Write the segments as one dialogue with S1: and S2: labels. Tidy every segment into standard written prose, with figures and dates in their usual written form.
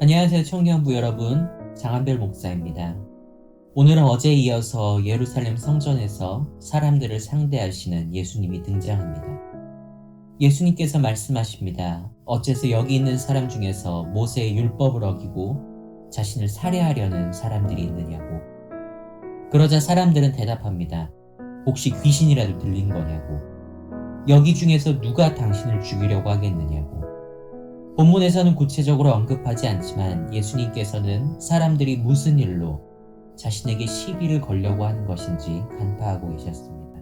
S1: 안녕하세요, 청년부 여러분. 장한별 목사입니다. 오늘은 어제에 이어서 예루살렘 성전에서 사람들을 상대하시는 예수님이 등장합니다. 예수님께서 말씀하십니다. 어째서 여기 있는 사람 중에서 모세의 율법을 어기고 자신을 살해하려는 사람들이 있느냐고. 그러자 사람들은 대답합니다. 혹시 귀신이라도 들린 거냐고. 여기 중에서 누가 당신을 죽이려고 하겠느냐고. 본문에서는 구체적으로 언급하지 않지만 예수님께서는 사람들이 무슨 일로 자신에게 시비를 걸려고 하는 것인지 간파하고 계셨습니다.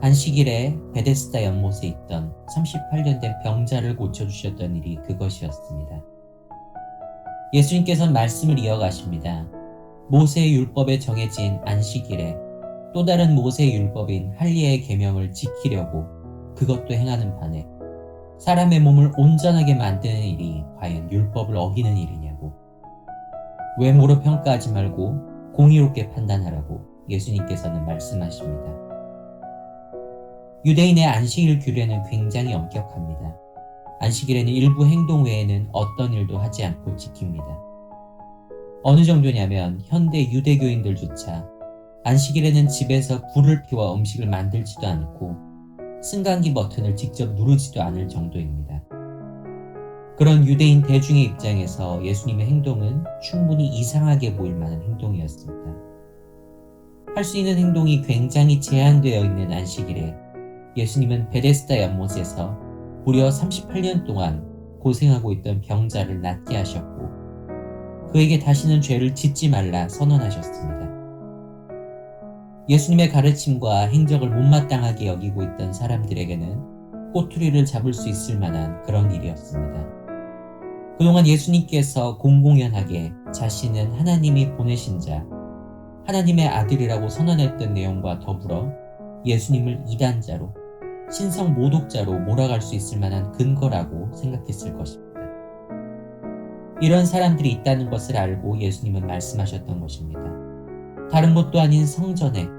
S1: 안식일에 베데스다 연못에 있던 38년 된 병자를 고쳐주셨던 일이 그것이었습니다. 예수님께서는 말씀을 이어가십니다. 모세의 율법에 정해진 안식일에 또 다른 모세의 율법인 할례의 계명을 지키려고 그것도 행하는 반에 사람의 몸을 온전하게 만드는 일이 과연 율법을 어기는 일이냐고. 외모로 평가하지 말고 공의롭게 판단하라고 예수님께서는 말씀하십니다. 유대인의 안식일 규례는 굉장히 엄격합니다. 안식일에는 일부 행동 외에는 어떤 일도 하지 않고 지킵니다. 어느 정도냐면 현대 유대교인들조차 안식일에는 집에서 불을 피워 음식을 만들지도 않고 승강기 버튼을 직접 누르지도 않을 정도입니다. 그런 유대인 대중의 입장에서 예수님의 행동은 충분히 이상하게 보일 만한 행동이었습니다. 할 수 있는 행동이 굉장히 제한되어 있는 안식일에 예수님은 베데스다 연못에서 무려 38년 동안 고생하고 있던 병자를 낫게 하셨고 그에게 다시는 죄를 짓지 말라 선언하셨습니다. 예수님의 가르침과 행적을 못마땅하게 여기고 있던 사람들에게는 꼬투리를 잡을 수 있을 만한 그런 일이었습니다. 그동안 예수님께서 공공연하게 자신은 하나님이 보내신 자, 하나님의 아들이라고 선언했던 내용과 더불어 예수님을 이단자로, 신성 모독자로 몰아갈 수 있을 만한 근거라고 생각했을 것입니다. 이런 사람들이 있다는 것을 알고 예수님은 말씀하셨던 것입니다. 다른 곳도 아닌 성전에,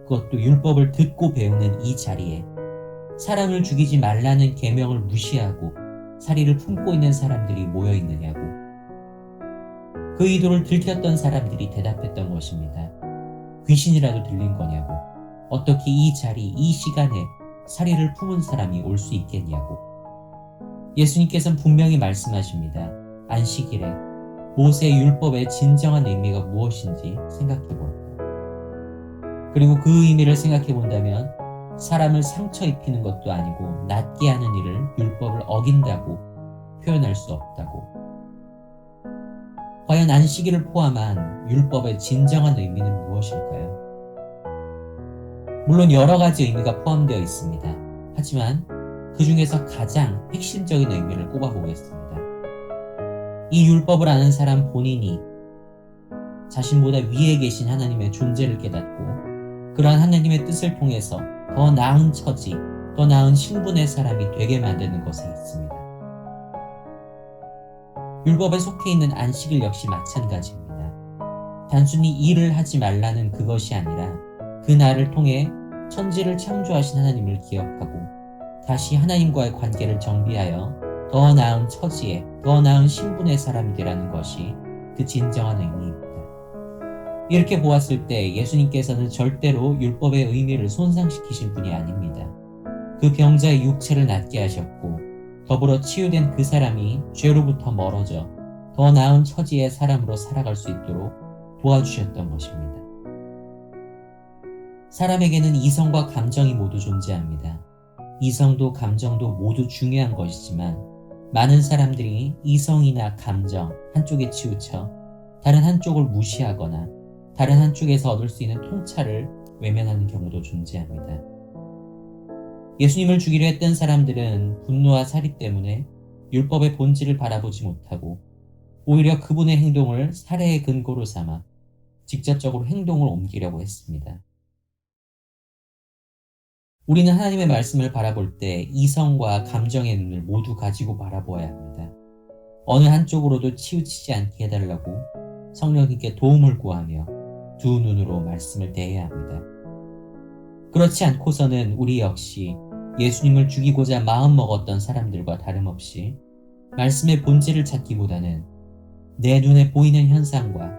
S1: 그것도 율법을 듣고 배우는 이 자리에 사람을 죽이지 말라는 계명을 무시하고 사리를 품고 있는 사람들이 모여 있느냐고. 그 의도를 들켰던 사람들이 대답했던 것입니다. 귀신이라도 들린 거냐고. 어떻게 이 자리, 이 시간에 사리를 품은 사람이 올 수 있겠냐고. 예수님께서는 분명히 말씀하십니다. 안식일에 모세의 율법의 진정한 의미가 무엇인지 생각해보라고. 그리고 그 의미를 생각해본다면 사람을 상처 입히는 것도 아니고 낫게 하는 일을 율법을 어긴다고 표현할 수 없다고. 과연 안식일을 포함한 율법의 진정한 의미는 무엇일까요? 물론 여러 가지 의미가 포함되어 있습니다. 하지만 그 중에서 가장 핵심적인 의미를 꼽아보겠습니다. 이 율법을 아는 사람 본인이 자신보다 위에 계신 하나님의 존재를 깨닫고 그러한 하나님의 뜻을 통해서 더 나은 처지, 더 나은 신분의 사람이 되게 만드는 것에 있습니다. 율법에 속해 있는 안식일 역시 마찬가지입니다. 단순히 일을 하지 말라는 그것이 아니라 그 날을 통해 천지를 창조하신 하나님을 기억하고 다시 하나님과의 관계를 정비하여 더 나은 처지에, 더 나은 신분의 사람이 되라는 것이 그 진정한 의미입니다. 이렇게 보았을 때 예수님께서는 절대로 율법의 의미를 손상시키신 분이 아닙니다. 그 병자의 육체를 낫게 하셨고 더불어 치유된 그 사람이 죄로부터 멀어져 더 나은 처지의 사람으로 살아갈 수 있도록 도와주셨던 것입니다. 사람에게는 이성과 감정이 모두 존재합니다. 이성도 감정도 모두 중요한 것이지만 많은 사람들이 이성이나 감정 한쪽에 치우쳐 다른 한쪽을 무시하거나 다른 한쪽에서 얻을 수 있는 통찰을 외면하는 경우도 존재합니다. 예수님을 죽이려 했던 사람들은 분노와 사리 때문에 율법의 본질을 바라보지 못하고 오히려 그분의 행동을 살해의 근거로 삼아 직접적으로 행동을 옮기려고 했습니다. 우리는 하나님의 말씀을 바라볼 때 이성과 감정의 눈을 모두 가지고 바라보아야 합니다. 어느 한쪽으로도 치우치지 않게 해달라고 성령님께 도움을 구하며 두 눈으로 말씀을 대해야 합니다. 그렇지 않고서는 우리 역시 예수님을 죽이고자 마음먹었던 사람들과 다름없이 말씀의 본질을 찾기보다는 내 눈에 보이는 현상과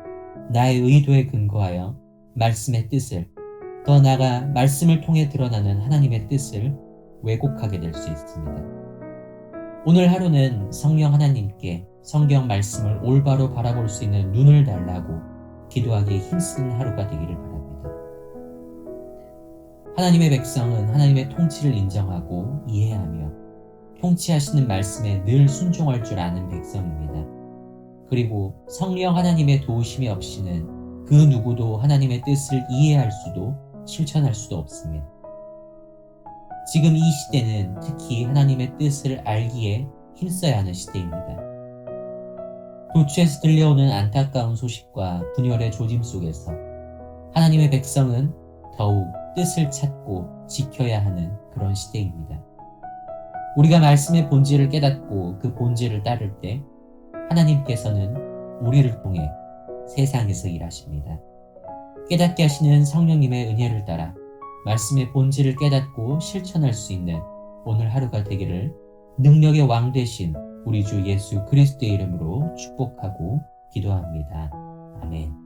S1: 나의 의도에 근거하여 말씀의 뜻을, 더 나아가 말씀을 통해 드러나는 하나님의 뜻을 왜곡하게 될 수 있습니다. 오늘 하루는 성령 하나님께 성경 말씀을 올바로 바라볼 수 있는 눈을 달라고 기도하기에 힘쓰는 하루가 되기를 바랍니다. 하나님의 백성은 하나님의 통치를 인정하고 이해하며 통치하시는 말씀에 늘 순종할 줄 아는 백성입니다. 그리고 성령 하나님의 도우심이 없이는 그 누구도 하나님의 뜻을 이해할 수도 실천할 수도 없습니다. 지금 이 시대는 특히 하나님의 뜻을 알기에 힘써야 하는 시대입니다. 도처에서 들려오는 안타까운 소식과 분열의 조짐 속에서 하나님의 백성은 더욱 뜻을 찾고 지켜야 하는 그런 시대입니다. 우리가 말씀의 본질을 깨닫고 그 본질을 따를 때 하나님께서는 우리를 통해 세상에서 일하십니다. 깨닫게 하시는 성령님의 은혜를 따라 말씀의 본질을 깨닫고 실천할 수 있는 오늘 하루가 되기를 능력의 왕 되신 우리 주 예수 그리스도의 이름으로 축복하고 기도합니다. 아멘.